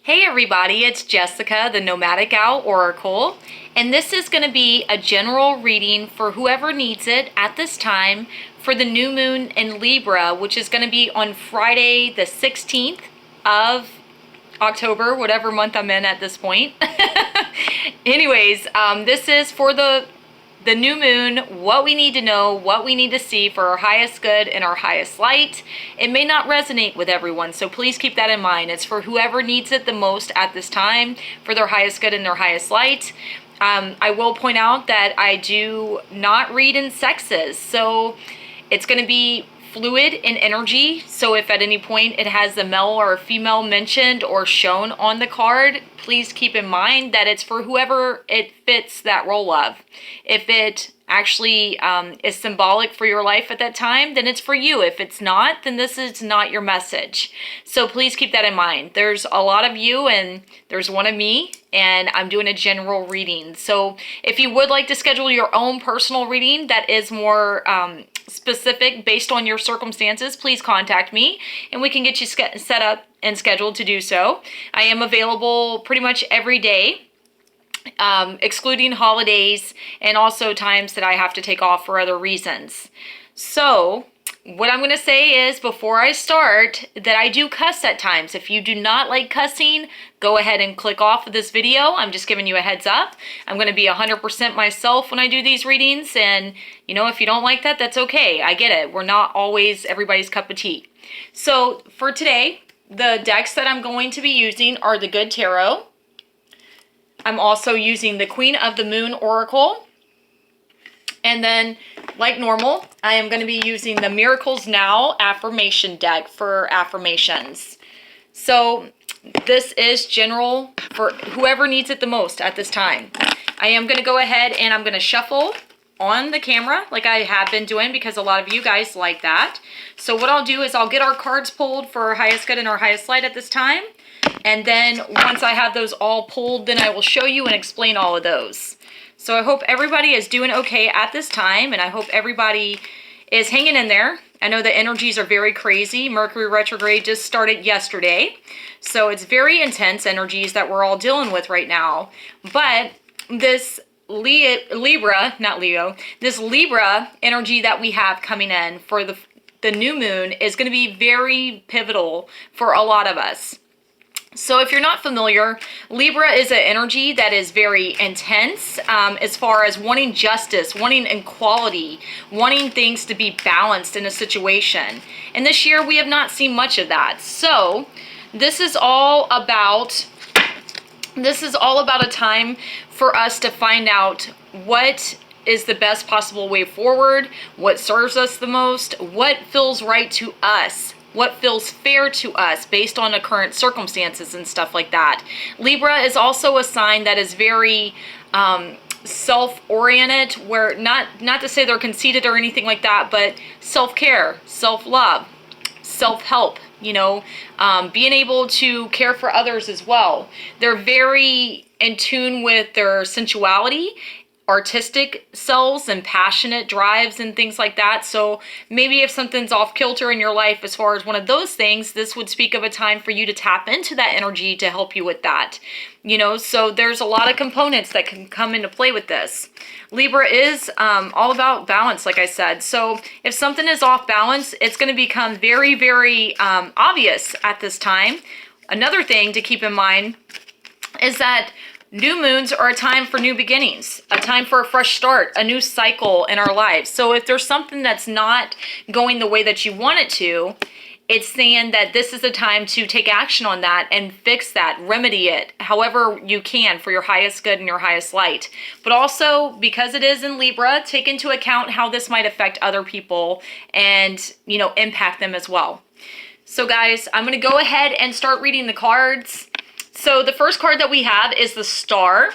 Hey everybody, it's Jessica, the Nomadic Owl Oracle, and this is going to be a general reading for whoever needs it at this time for the new moon in Libra, which is going to be on Friday the 16th of October, whatever month I'm in at this point. Anyways, this is for the new moon, what we need to know, what we need to see for our highest good and our highest light. It may not resonate with everyone, so please keep that in mind. It's for whoever needs it the most at this time for their highest good and their highest light. I will point out that I do not read in sexes, so it's going to be fluid in energy. So if at any point it has the male or female mentioned or shown on the card, please keep in mind that it's for whoever it fits that role of. If it actually is symbolic for your life at that time, then it's for you. If it's not, then this is not your message. So please keep that in mind. There's a lot of you and there's one of me, and I'm doing a general reading. So if you would like to schedule your own personal reading that is more specific based on your circumstances, please contact me and we can get you set up and scheduled to do so. I am available pretty much every day, excluding holidays and also times that I have to take off for other reasons. So what I'm going to say is, before I start, that I do cuss at times. If you do not like cussing, go ahead and click off of this video. I'm just giving you a heads up. I'm going to be 100% myself when I do these readings, and you know, if you don't like that, that's okay. I get it. We're not always everybody's cup of tea. So for today, the decks that I'm going to be using are the Good Tarot. I'm also using the Queen of the Moon Oracle. And then, like normal, I am going to be using the Miracles Now affirmation deck for affirmations. So this is general for whoever needs it the most at this time. I am going to go ahead and I'm going to shuffle on the camera like I have been doing, because a lot of you guys like that. So what I'll do is I'll get our cards pulled for our highest good and our highest light at this time. And then once I have those all pulled, then I will show you and explain all of those. So I hope everybody is doing okay at this time, and I hope everybody is hanging in there. I know the energies are very crazy. Mercury retrograde just started yesterday, so it's very intense energies that we're all dealing with right now. But this Libra, not Leo, this Libra energy that we have coming in for the new moon is going to be very pivotal for a lot of us. So if you're not familiar, Libra is an energy that is very intense as far as wanting justice, wanting equality, wanting things to be balanced in a situation. And this year we have not seen much of that. So this is all about a time for us to find out what is the best possible way forward, what serves us the most, what feels right to us, what feels fair to us based on the current circumstances and stuff like that. Libra is also a sign that is very self-oriented, where not to say they're conceited or anything like that, but self-care, self-love, self-help, you know, being able to care for others as well. They're very in tune with their sensuality, artistic selves, and passionate drives and things like that. So maybe if something's off kilter in your life as far as one of those things, this would speak of a time for you to tap into that energy to help you with that. You know, so there's a lot of components that can come into play with this. Libra is all about balance, like I said. So if something is off balance, it's going to become very, very obvious at this time. Another thing to keep in mind is that new moons are a time for new beginnings, a time for a fresh start, a new cycle in our lives. So if there's something that's not going the way that you want it to, it's saying that this is a time to take action on that and fix that, remedy it, however you can for your highest good and your highest light. But also, because it is in Libra, take into account how this might affect other people and, you know, impact them as well. So guys, I'm going to go ahead and start reading the cards. So the first card that we have is the Star.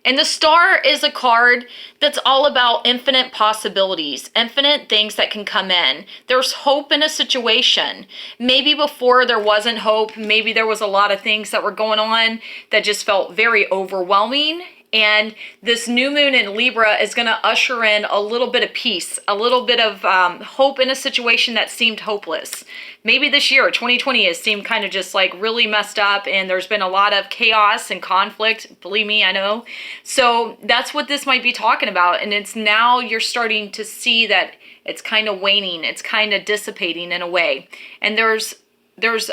And the Star is a card that's all about infinite possibilities, infinite things that can come in. There's hope in a situation. Maybe before there wasn't hope. Maybe there was a lot of things that were going on that just felt very overwhelming. And this new moon in Libra is going to usher in a little bit of peace, a little bit of hope in a situation that seemed hopeless. Maybe this year, 2020, has seemed kind of just like really messed up, and there's been a lot of chaos and conflict. Believe me, I know. So that's what this might be talking about. And it's now you're starting to see that it's kind of waning. It's kind of dissipating in a way. And there's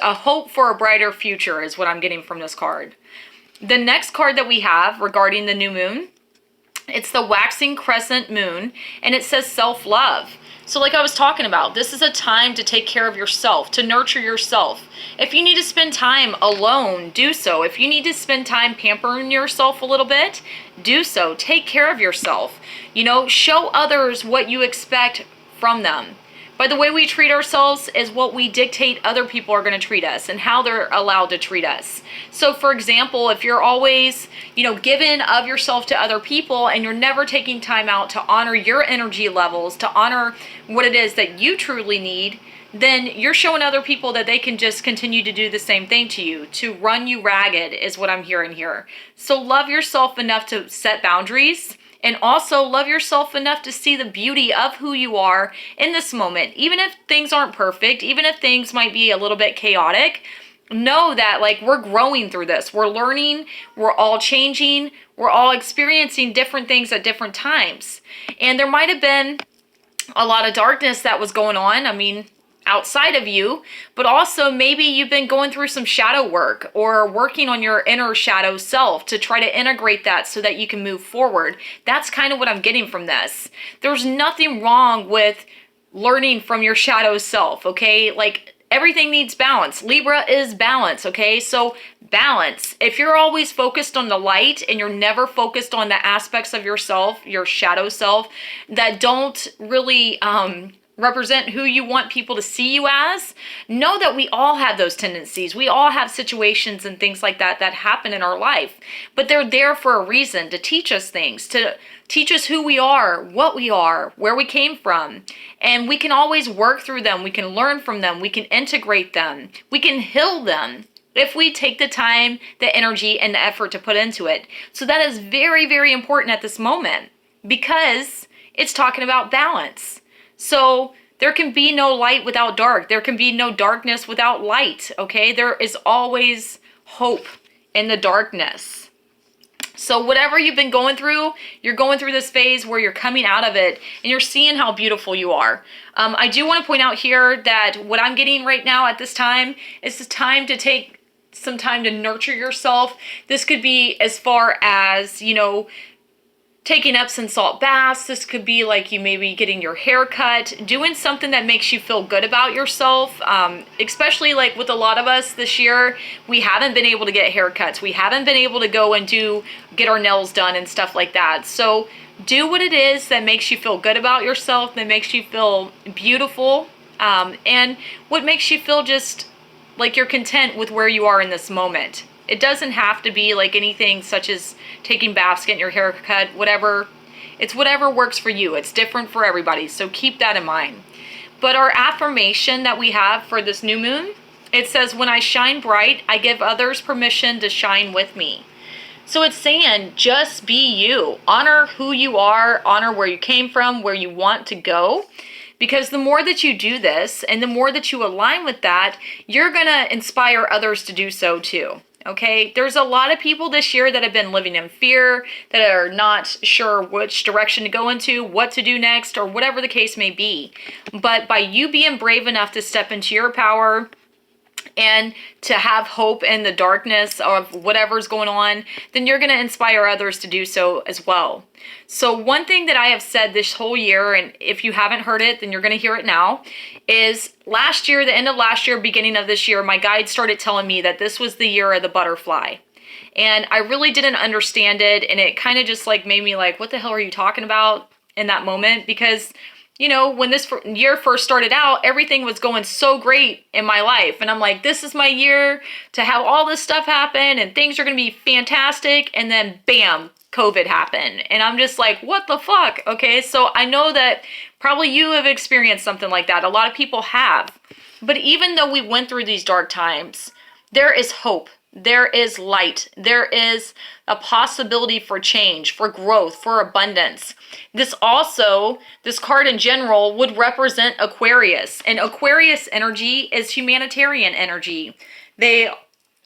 a hope for a brighter future is what I'm getting from this card. The next card that we have regarding the new moon, it's the waxing crescent moon, and it says self-love. So like I was talking about, this is a time to take care of yourself, to nurture yourself. If you need to spend time alone, do so. If you need to spend time pampering yourself a little bit, do so. Take care of yourself. You know, show others what you expect from them. By the way we treat ourselves is what we dictate other people are going to treat us and how they're allowed to treat us. So for example, if you're always, giving of yourself to other people and you're never taking time out to honor your energy levels, to honor what it is that you truly need, then you're showing other people that they can just continue to do the same thing to you, to run you ragged is what I'm hearing here. So love yourself enough to set boundaries. And also love yourself enough to see the beauty of who you are in this moment. Even if things aren't perfect, even if things might be a little bit chaotic, know that we're growing through this. We're learning, we're all changing, we're all experiencing different things at different times. And there might have been a lot of darkness that was going on. Outside of you, but also maybe you've been going through some shadow work or working on your inner shadow self to try to integrate that so that you can move forward. That's kind of what I'm getting from this. There's nothing wrong with learning from your shadow self, okay? Everything needs balance. Libra is balance, okay? So balance. If you're always focused on the light and you're never focused on the aspects of yourself, your shadow self, that don't really represent who you want people to see you as, know that we all have those tendencies. We all have situations and things like that happen in our life, but they're there for a reason, to teach us things, to teach us who we are, what we are, where we came from. And we can always work through them. We can learn from them. We can integrate them. We can heal them if we take the time, the energy, and the effort to put into it. So that is very, very important at this moment because it's talking about balance. So there can be no light without dark. There can be no darkness without light, okay? There is always hope in the darkness. So whatever you've been going through, you're going through this phase where you're coming out of it and you're seeing how beautiful you are. I do want to point out here that what I'm getting right now at this time is the time to take some time to nurture yourself. This could be as far as, taking Epsom salt baths. This could be you maybe getting your hair cut, doing something that makes you feel good about yourself. Especially with a lot of us this year, we haven't been able to get haircuts. We haven't been able to go and get our nails done and stuff like that. So do what it is that makes you feel good about yourself, that makes you feel beautiful, and what makes you feel just like you're content with where you are in this moment. It doesn't have to be anything such as taking baths, getting your hair cut, whatever. It's whatever works for you. It's different for everybody, so keep that in mind. But our affirmation that we have for this new moon, it says, when I shine bright, I give others permission to shine with me. So it's saying, just be you. Honor who you are, honor where you came from, where you want to go. Because the more that you do this, and the more that you align with that, you're going to inspire others to do so too. Okay, there's a lot of people this year that have been living in fear, that are not sure which direction to go into, what to do next, or whatever the case may be. But by you being brave enough to step into your power and to have hope in the darkness of whatever's going on, then you're going to inspire others to do so as well. So one thing that I have said this whole year, and if you haven't heard it, then you're going to hear it now, is last year, the end of last year, beginning of this year, my guide started telling me that this was the year of the butterfly. And I really didn't understand it, and it kind of just made me what the hell are you talking about in that moment? Because when this year first started out, everything was going so great in my life. And I'm like, this is my year to have all this stuff happen and things are going to be fantastic. And then bam, COVID happened. And I'm just like, what the fuck? Okay, so I know that probably you have experienced something like that. A lot of people have. But even though we went through these dark times, there is hope. there is light. There is a possibility for change, for growth, for abundance. This card in general would represent Aquarius, and Aquarius energy is humanitarian energy. They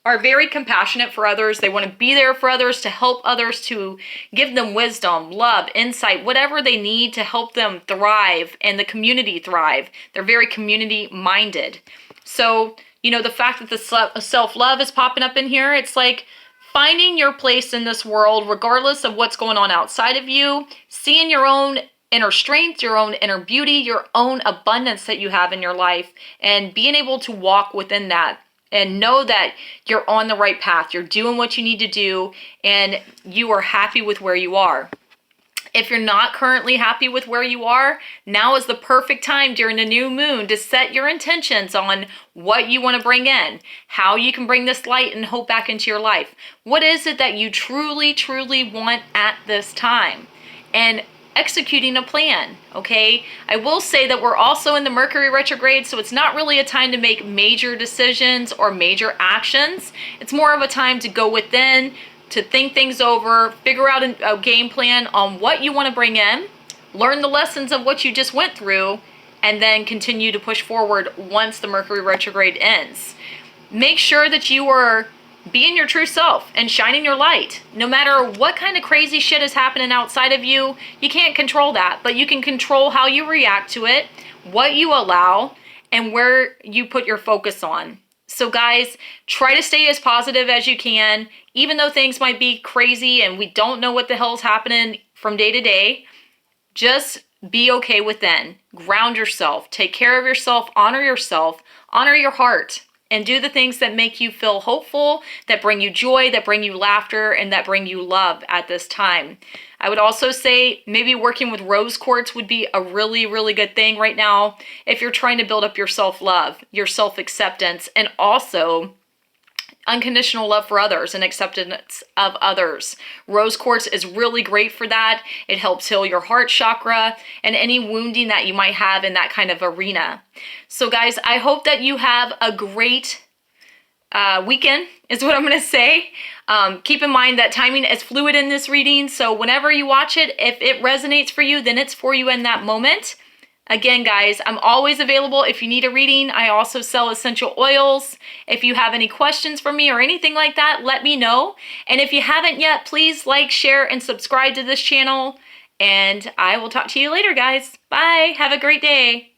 are very compassionate for others. They want to be there for others, to help others, to give them wisdom, love, insight, whatever they need to help them thrive and the community thrive. They're very community minded. So, the fact that the self-love is popping up in here, it's like finding your place in this world, regardless of what's going on outside of you, seeing your own inner strength, your own inner beauty, your own abundance that you have in your life, and being able to walk within that and know that you're on the right path. You're doing what you need to do, and you are happy with where you are. If you're not currently happy with where you are, now is the perfect time during the new moon to set your intentions on what you want to bring in, how you can bring this light and hope back into your life. What is it that you truly, truly want at this time? And executing a plan, okay? I will say that we're also in the Mercury retrograde, so it's not really a time to make major decisions or major actions. It's more of a time to go within, to think things over, figure out a game plan on what you want to bring in, learn the lessons of what you just went through, and then continue to push forward once the Mercury retrograde ends. Make sure that you are being your true self and shining your light. No matter what kind of crazy shit is happening outside of you, you can't control that, but you can control how you react to it, what you allow, and where you put your focus on. So guys, try to stay as positive as you can, even though things might be crazy and we don't know what the hell's happening from day to day. Just be okay within. Ground yourself. Take care of yourself. Honor your heart, and do the things that make you feel hopeful, that bring you joy, that bring you laughter, and that bring you love at this time. I would also say maybe working with rose quartz would be a really, really good thing right now if you're trying to build up your self-love, your self-acceptance, and also unconditional love for others and acceptance of others. Rose quartz is really great for that. It helps heal your heart chakra and any wounding that you might have in that kind of arena. So guys, I hope that you have a great weekend is what I'm going to say. Keep in mind that timing is fluid in this reading. So whenever you watch it, if it resonates for you, then it's for you in that moment. Again, guys, I'm always available if you need a reading. I also sell essential oils. If you have any questions for me or anything like that, let me know. And if you haven't yet, please like, share, and subscribe to this channel. And I will talk to you later, guys. Bye. Have a great day.